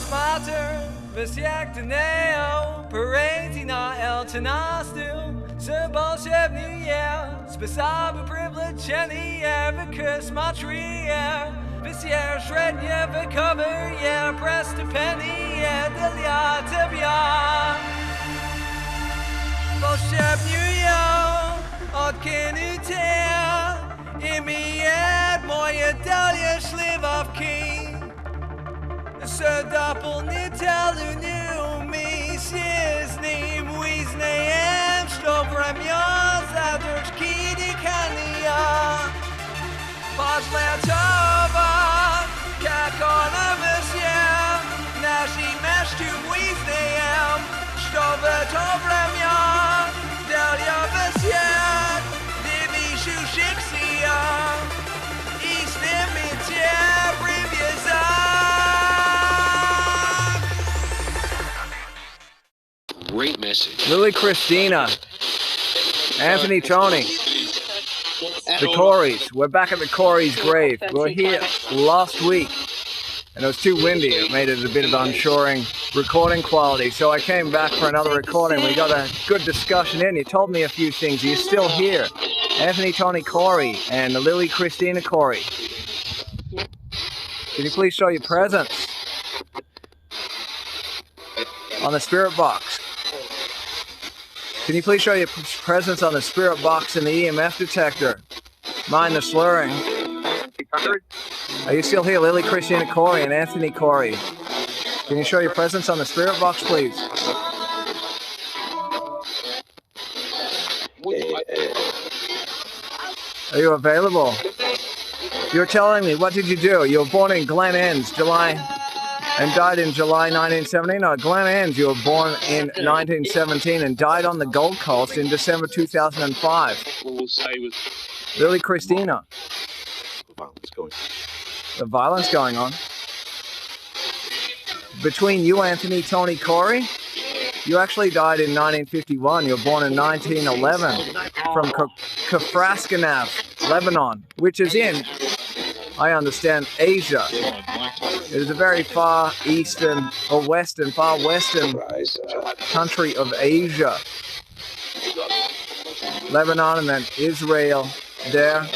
mater, wysiakneo, paratina eltenastu, Sebosebnia, Spesabu privilegenia, Vicus matria, Visier shrednia, Vicoveria, Prestipenia, Deliatavia, Boshebnuyo, Odkinutea, Imiad, Moya Delia, Slivovki. Sedapel nitelu nu mi sisni muizneem stovremya zadurchkidi kania Pazlatova kakona visya nashi meshtu muizneem stovatovremya delia visya divi shushiksia isnimitya previously. Great message. Lily Christina, Anthony Tony, the Coreys. We're back at the Coreys' grave. We were here last week and it was too windy. It made it a bit of unshoring recording quality. So I came back for another recording. We got a good discussion in. You told me a few things. You're still here. Anthony Tony Corey and Lily Christina Corey. Can you please show your presence on the spirit box? Can you please show your presence on the spirit box and the EMF detector? Mind the slurring. Are you still here, Lily Christina Corey and Anthony Corey? Can you show your presence on the spirit box, please? Are you available? You're telling me, what did you do? You were born in Glen Ends, July, and died in July 1917? No, Glen Ends, you were born in 1917 and died on the Gold Coast in December 2005. Lily Christina. The violence going on. Between you, Anthony Tony Corey, you actually died in 1951. You were born in 1911 from Kafraskanav, Lebanon, which is in, I understand, Asia. It is a very far eastern or western, far western country of Asia. Lebanon and then Israel there.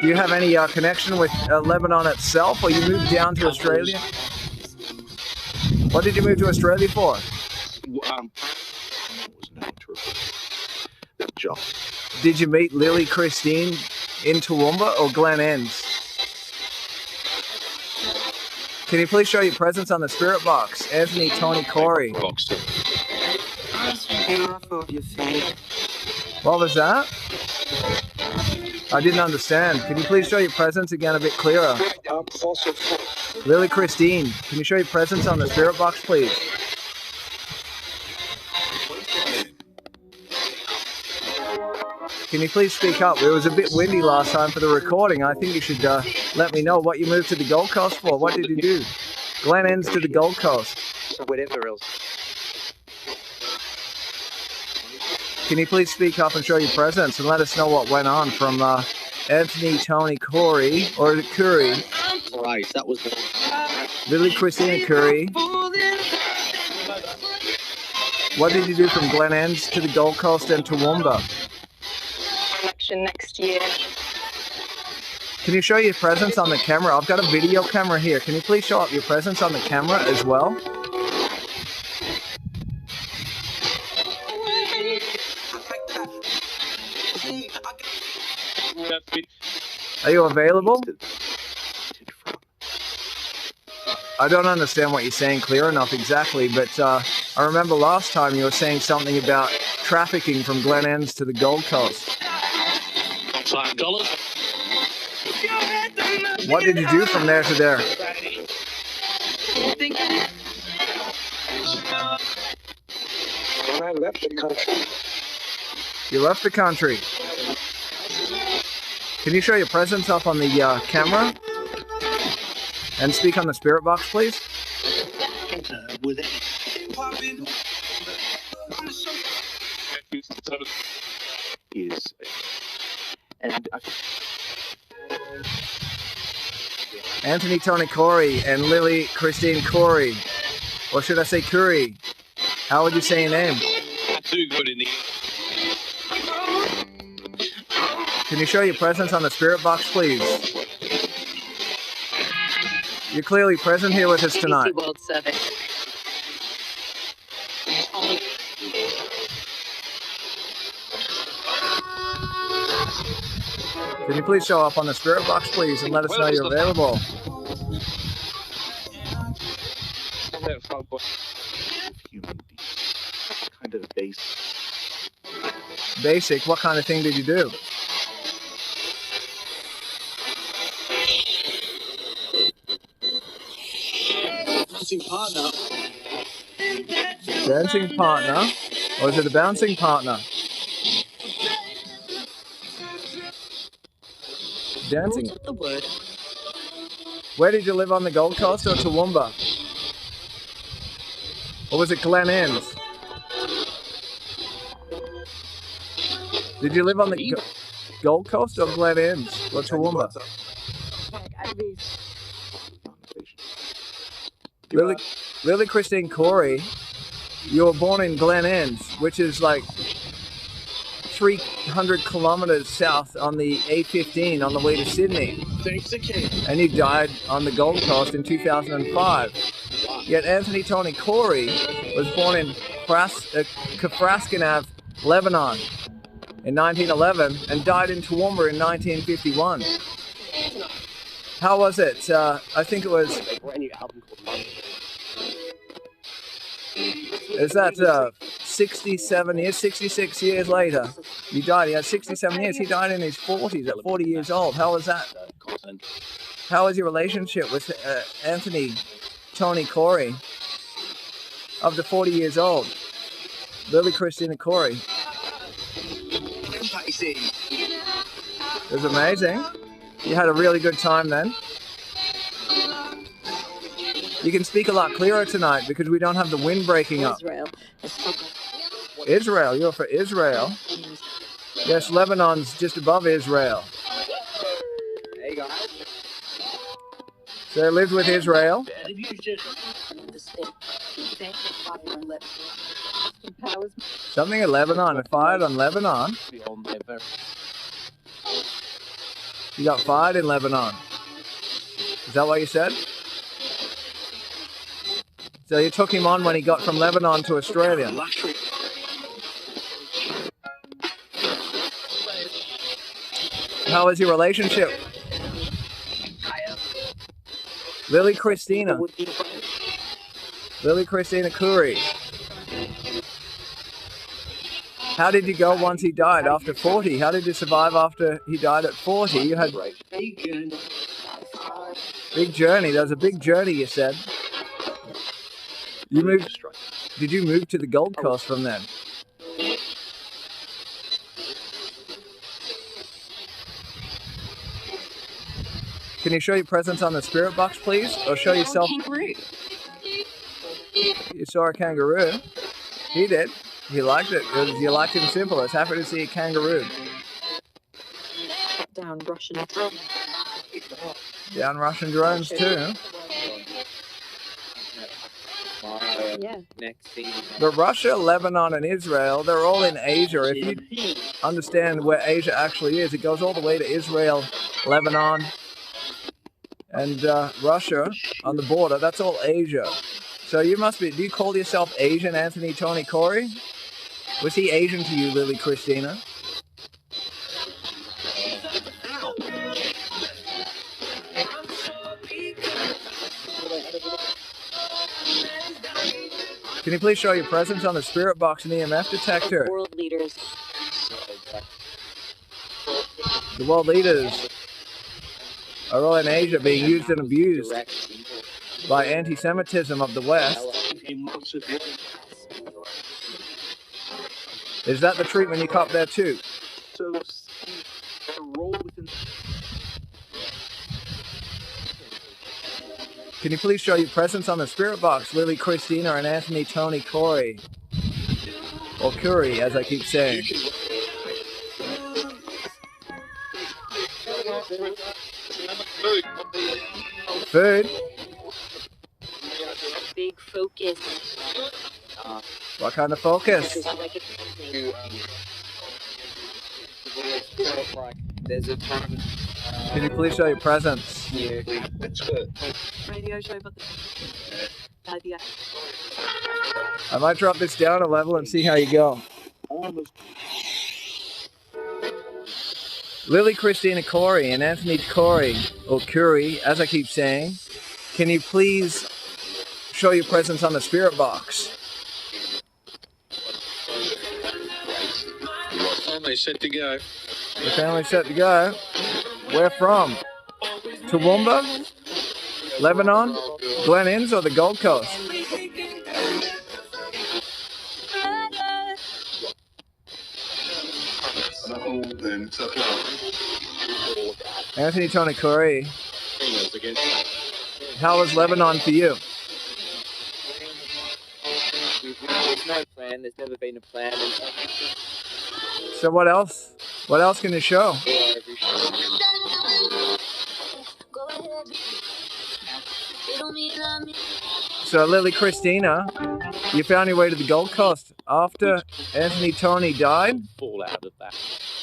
Do you have any connection with Lebanon itself, or you moved down to Australia? What did you move to Australia for? Did you meet Lily Christine in Toowoomba or Glen Ends? Can you please show your presence on the spirit box? Anthony Tony Corey. What was that? I didn't understand. Can you please show your presence again a bit clearer? Lily Christine, can you show your presence on the spirit box, please? Can you please speak up? It was a bit windy last time for the recording. I think you should let me know what you moved to the Gold Coast for. What did you do? Glen Ends to the Gold Coast. Whatever else. Can you please speak up and show your presence and let us know what went on from Anthony Tony Corey, or is it Curry? Right, that was the... Lily Christina Curry. What did you do from Glen Ends to the Gold Coast and Toowoomba? Election next year. Can you show your presence on the camera? I've got a video camera here. Can you please show up your presence on the camera as well? Are you available? I don't understand what you're saying clear enough exactly, but I remember last time you were saying something about trafficking from Glen Ends to the Gold Coast. $5. What did you do from there to there? When I left the country. You left the country. Can you show your presence up on the camera? And speak on the spirit box, please? Anthony Tony Corey and Lily Christine Corey. Or should I say Curry? How would you say your name? Too good in the Can you show your presence on the spirit box, please? You're clearly present here with us tonight. World Service. Can you please show up on the spirit box, please, and let us know you're available? Kind of base. Basic, what kind of thing did you do? Bouncing partner. Dancing partner? Or is it a bouncing partner? Dancing. The word. Where did you live on the Gold Coast or Toowoomba? Or was it Glen Innes? Did you live on the Gold Coast or Glen Innes or Toowoomba? Lily Christine Corey, you were born in Glen Innes, which is like 300 kilometers south on the A15 on the way to Sydney. Thanks to Kate. And you died on the Gold Coast in 2005. Yet Anthony Tony Corey was born in Kafraskinav, Lebanon in 1911 and died in Toowoomba in 1951. How was it? I think it was... Is that 67 years, 66 years later? He died. He had 67 years. He died in his 40s, at 40 years old. How was that? How was your relationship with Anthony Tony Corey up to 40 years old? Lily Christina Corey. It was amazing. You had a really good time then. You can speak a lot clearer tonight because we don't have the wind breaking up. Israel, you're for Israel. Yes, Lebanon's just above Israel. Hey guys. So they lived with Israel. Something in Lebanon, it fired on Lebanon. You got fired in Lebanon. Is that what you said? So you took him on when he got from Lebanon to Australia. How was your relationship? Lily Christina Curry. How did you go once he died after 40? How did you survive after he died at 40? You had big journey. That was a big journey, you said. You moved. Did you move to the Gold Coast from then? Can you show your presence on the spirit box, please? Or show yourself. You saw a kangaroo. He did. He liked it. You liked him simple. I was happy to see a kangaroo. Down Russian drones. Down Russian drones too. Yeah. But Russia, Lebanon, and Israel, they're all in Asia. If you understand where Asia actually is, it goes all the way to Israel, Lebanon, and Russia on the border. That's all Asia. So you must be, do you call yourself Asian, Anthony Tony Corey? Was he Asian to you, Lily Christina? Can you please show your presence on the spirit box and EMF detector? World leaders. The world leaders are all in Asia being used and abused by anti-Semitism of the West. Is that the treatment you cop there too? Can you please show your presence on the spirit box, Lily Christina and Anthony Tony Corey? Or Curry, as I keep saying. Very Food? Big focus. What kind of focus? There's a time. Can you please show your presence? Yeah, that's good. Radio show, but the I might drop this down a level and see how you go. Lily Christina Corey and Anthony Corey, or Curry, as I keep saying, can you please show your presence on the spirit box? Family set to go. The family set to go. Where from? Toowoomba? Lebanon? Glen Innes or the Gold Coast? Anthony Tony Corey, how was Lebanon for you? There's no plan. There's never been a plan. So what else? What else can you show? So Lily Christina, you found your way to the Gold Coast after Anthony Tony died? Fall out of that.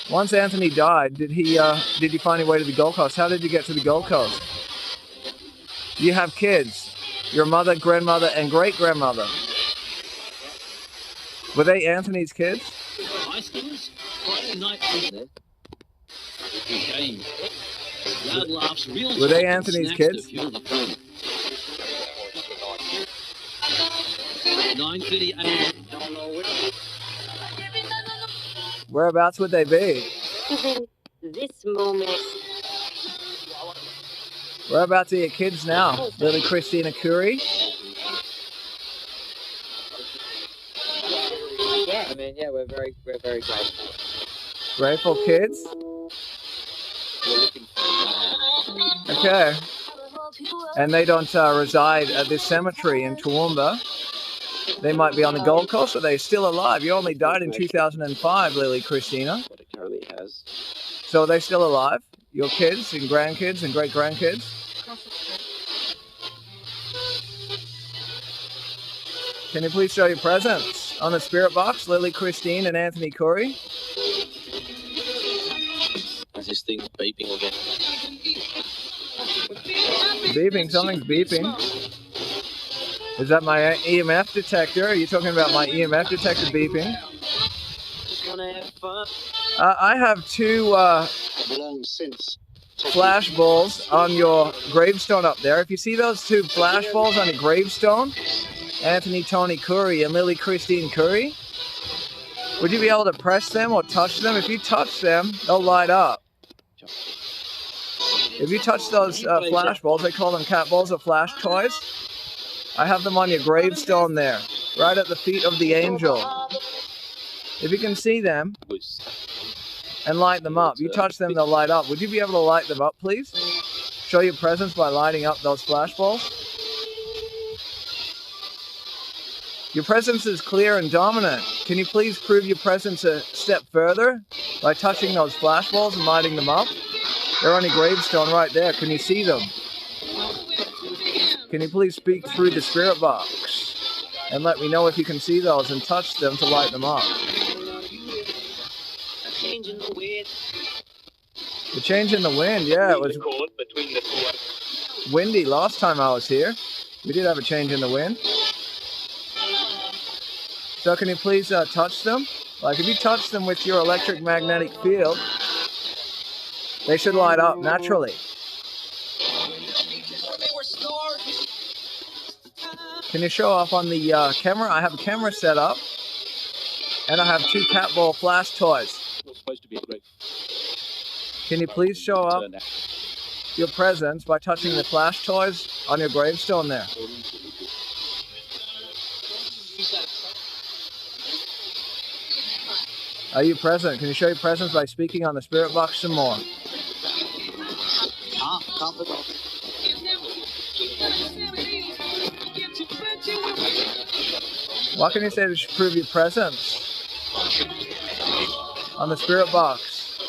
Once Anthony died, did you find your way to the Gold Coast? How did you get to the Gold Coast? You have kids, your mother, grandmother, and great-grandmother. Were they Anthony's kids? High schools, Friday night game. Loud laughs, real Were they talk, and Anthony's snacks kids? to fuel the fun. 9:30 a.m. Whereabouts would they be? this moment. Whereabouts are your kids now? Lily Christina Curry? Yeah, I mean, yeah, we're very grateful. Grateful kids? We're looking Okay. And they don't reside at this cemetery in Toowoomba. They might be on the Gold Coast, or they're still alive. You only died in 2005, Lily Christina. what it currently has. So are they still alive? Your kids and grandkids and great-grandkids? Can you please show your presence on the spirit box, Lily Christine and Anthony Corey? As this thing's beeping again. Beeping, something's beeping. Is that my EMF detector? Are you talking about my EMF detector beeping? Just wanna have fun. I have two Long since. flash balls on your gravestone up there. If you see those two flash balls on your gravestone, Anthony Tony Curry and Lily Christine Curry, would you be able to press them or touch them? If you touch them, they'll light up. If you touch those flash balls, they call them cat balls or flash toys. I have them on your gravestone there, right at the feet of the angel. If you can see them and light them up, you touch them, they'll light up. Would you be able to light them up, please? Show your presence by lighting up those flash balls. Your presence is clear and dominant. Can you please prove your presence a step further by touching those flash balls and lighting them up? They're on your gravestone right there. Can you see them? Can you please speak through the spirit box and let me know if you can see those and touch them to light them up? Changing the wind. The change in the wind, yeah, it was windy last time I was here. We did have a change in the wind. So can you please touch them? Like if you touch them with your electric magnetic field, they should light up naturally. Can you show off on the camera? I have a camera set up, and I have two cat ball flash toys. Can you please show up your presence by touching the flash toys on your gravestone there? Are you present? Can you show your presence by speaking on the spirit box some more? What can you say to prove your presence on the spirit box?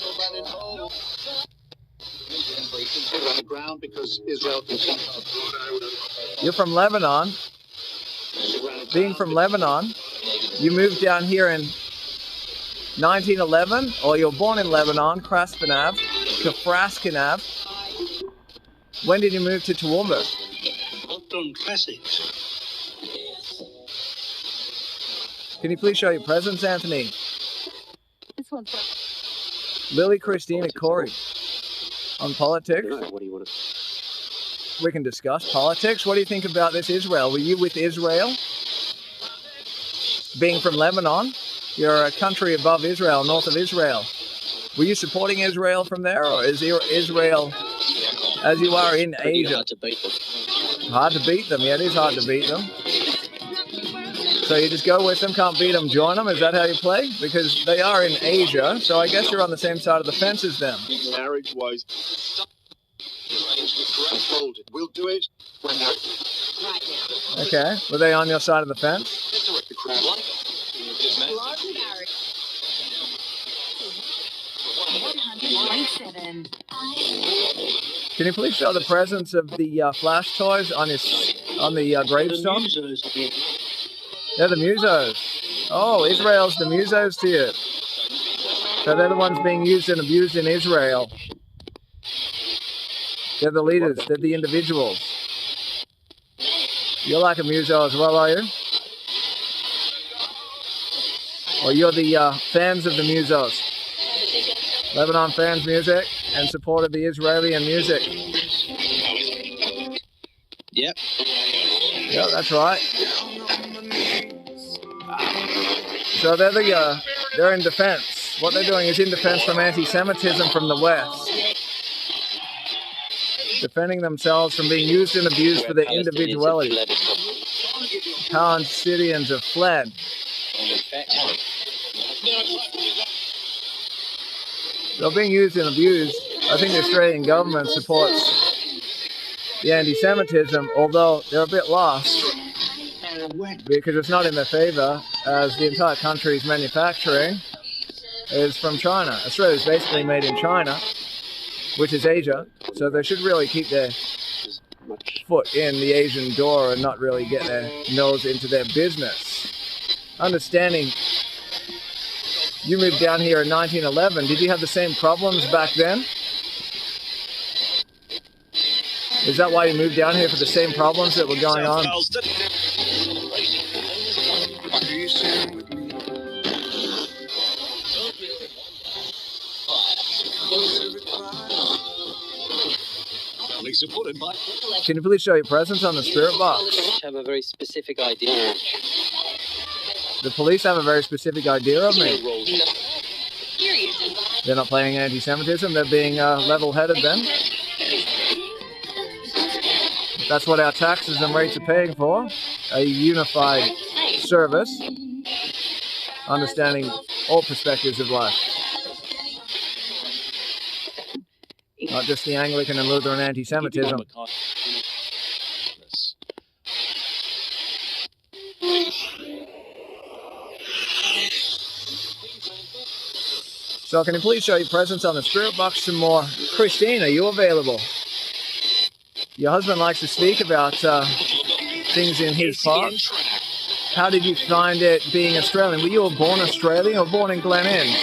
On the ground because Israel You're from Lebanon. Being from Lebanon, you moved down here in 1911, or you were born in Lebanon, Kraspanav, Kafraskinav. When did you move to Toowoomba? Can you please show your presence, Anthony? This one's for Lily Christina Corey. On politics, What do you want to? we can discuss politics. What do you think about this Israel? Were you with Israel? Being from Lebanon, you're a country above Israel, north of Israel. Were you supporting Israel from there, or is Israel, as you are in Asia? Hard to beat them. Hard to beat them. Yeah, it is hard to beat them. So you just go with them, can't beat them, join them. Is that how you play? Because they are in Asia, so I guess you're on the same side of the fence as them. Marriage wise. We'll do it when we're Okay. Were they on your side of the fence? Can you please show the presence of the flash toys on the gravestone? They're the musos. Oh, Israel's the musos to you. So they're the ones being used and abused in Israel. They're the leaders. They're the individuals. You're like a muso as well, are you? Or you're the fans of the musos? Lebanon fans music and support of the Israeli music. Yep. Yeah, that's right. So they're in defense. What they're doing is in defense from anti-Semitism from the West. Defending themselves from being used and abused for their individuality. Palestinians have fled. They're being used and abused. I think the Australian government supports the anti-Semitism, although they're a bit lost because it's not in their favour, as the entire country's manufacturing is from China. Australia is basically made in China, which is Asia, so they should really keep their foot in the Asian door and not really get their nose into their business. Understanding you moved down here in 1911, did you have the same problems back then? Is that why you moved down here, for the same problems that were going on? Can you please show your presence on the spirit box? Have a very specific idea. The police have a very specific idea of me. They're not playing anti-Semitism, they're being level-headed then. That's what our taxes and rates are paying for, a unified service, understanding all perspectives of life. Not just the Anglican and Lutheran anti-Semitism. So can you please show your presence on the spirit box some more? Christine, are you available? Your husband likes to speak about things in his past. How did you find it being Australian? Were you born Australian or born in Glen Innes?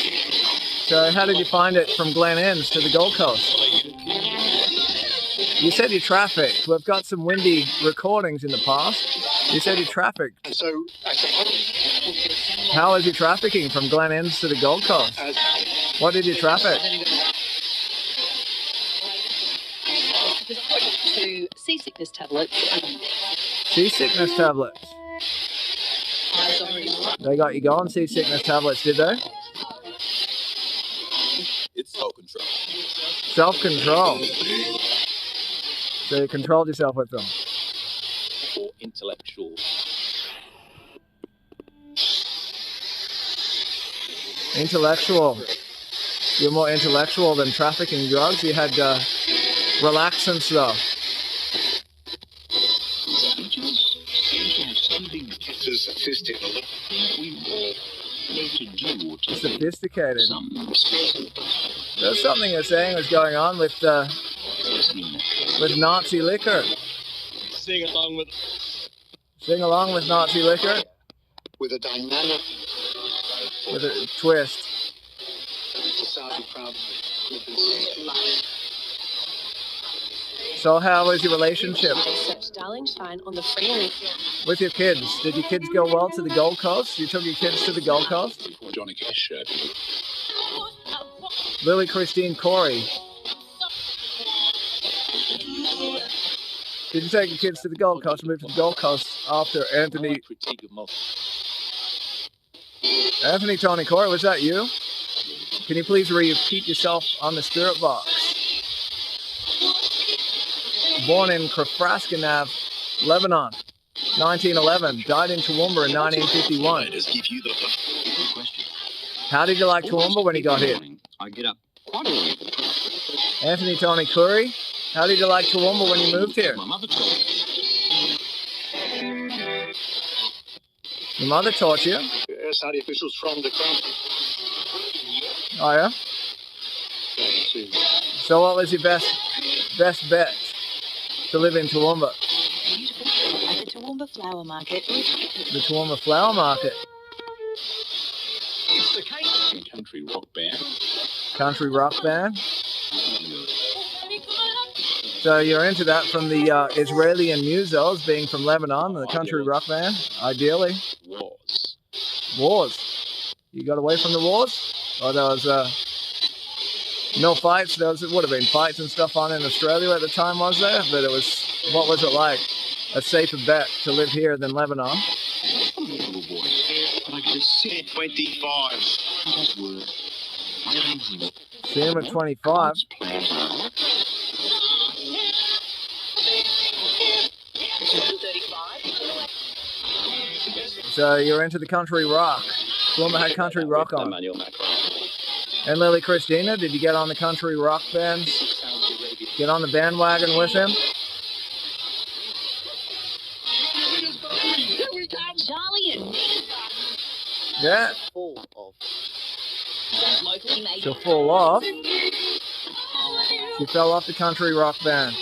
So how did you find it from Glen Innes to the Gold Coast? You said you trafficked. We've got some windy recordings in the past. You said you trafficked. So, How was you trafficking from Glen Innes to the Gold Coast? What did you traffic? to seasickness tablets. Seasickness tablets. They got you going, seasickness tablets, did they? It's self-control. Self-control. So you controlled yourself with them. Or intellectual. Intellectual. You're more intellectual than trafficking drugs. You had relaxants though. Sophisticated. There's something you're saying was going on with with Nazi liquor. Sing along with Sing along with Nazi liquor a dynamic with a twist. Saudi crowd. So how was your relationship Search Darling Shine on the free. with your kids? Did your kids go well to the Gold Coast? You took your kids to the Gold Coast? Before Johnny Cash shirt. Lily Christine Corey. Did you take your kids to the Gold Coast and move to the Gold Coast after Anthony Critique of most. Tony Corey? Was that you? Can you please repeat yourself on the spirit box? Born in Krafraskanav, Lebanon, 1911. Died in Toowoomba in 1951. How did you like Toowoomba when he got here? I get up. Anthony Tony Curry, how did you like Toowoomba when you moved here? My mother told me. Your mother taught you? Saudi officials from the crown. Oh yeah? So what was your best bet to live in Toowoomba? At the Toowoomba Flower Market. The Toowoomba Flower Market. Country rock band. Country rock band. So you're into that from the Israeli and Musos, being from Lebanon, the country rock band, ideally. Wars. Wars. You got away from the wars? Or there was no fights? There would have been fights and stuff on in Australia at the time, was there? But it was, what was it like? A safer bet to live here than Lebanon? Little boy. But I could see 25. that word. See him at 25. So you're into the country rock. Toowoomba had country rock on. And Lily Christina, did you get on the country rock band? Get on the bandwagon with him? Charlie and Yeah. Full of. She'll fall off. She fell off the country rock band.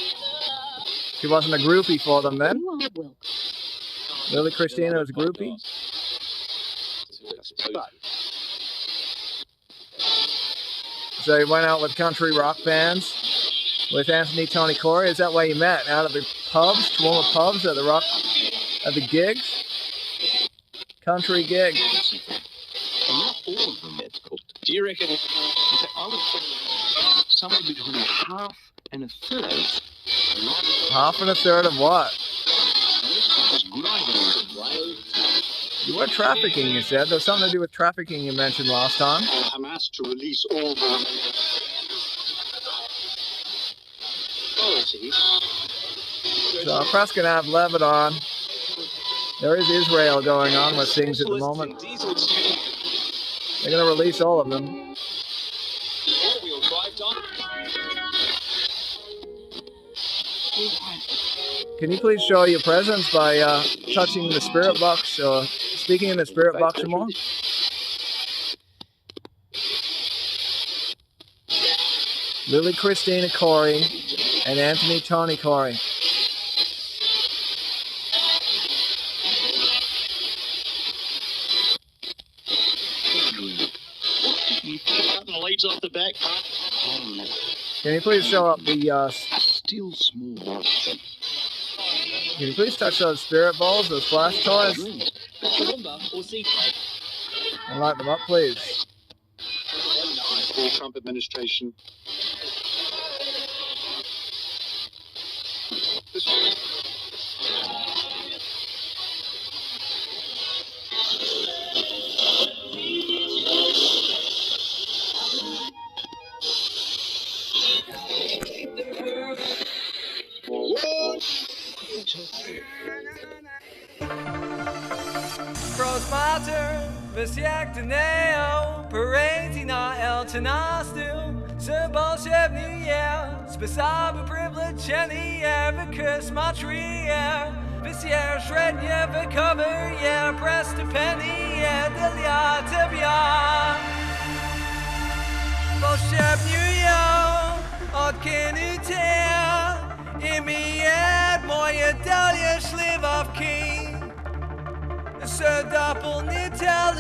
She wasn't a groupie for them then. you are welcome. Lily Christina was a groupie. So you went out with country rock bands with Anthony Tony Corey. Is that where you met? Out at the pubs, Toowoomba pubs, at the gigs? Country gig. Not all of them it's cooked. Do you reckon? I would put somewhere between a half and a third. Half and a third of what? As good I You were trafficking, you said. There's something to do with trafficking you mentioned last time. Hamas to release all the So Praskanav, Lebanon. There is Israel going on with things at the moment. They're going to release all of them. Can you please show your presence by touching the spirit box or speaking in the spirit box some more? Lily Christina Corey and Anthony Tony Corey. leads off the back. Can you please show up the Still small. can you please touch those spirit balls, those flash toys, and light them up, please? Full Trump administration. This one. Pros mater, wysiaktaneo, paratina eltanastu, Sebolshevnia, Spasaba privilegenia, Vikas matria, Visier shrednya, Vikoveria, Prestapenia, Delia Tibia, Bolshevnia, Odkinutia, Imię moje dalje śliwawki. Doppelnitel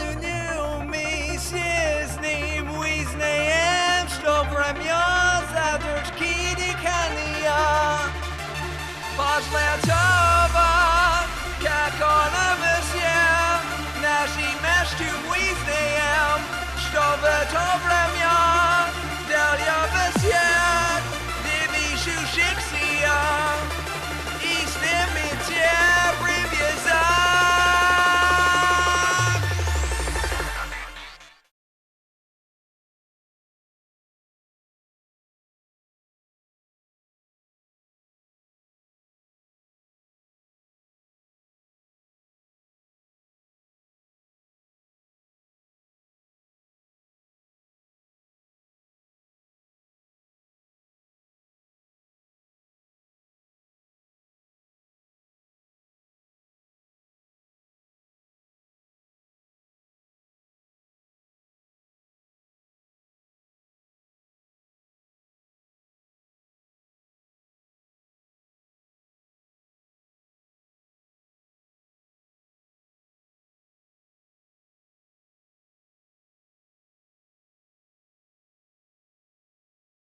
mi się z nim wyznajem, że wremię zadrżki dikania. Patrz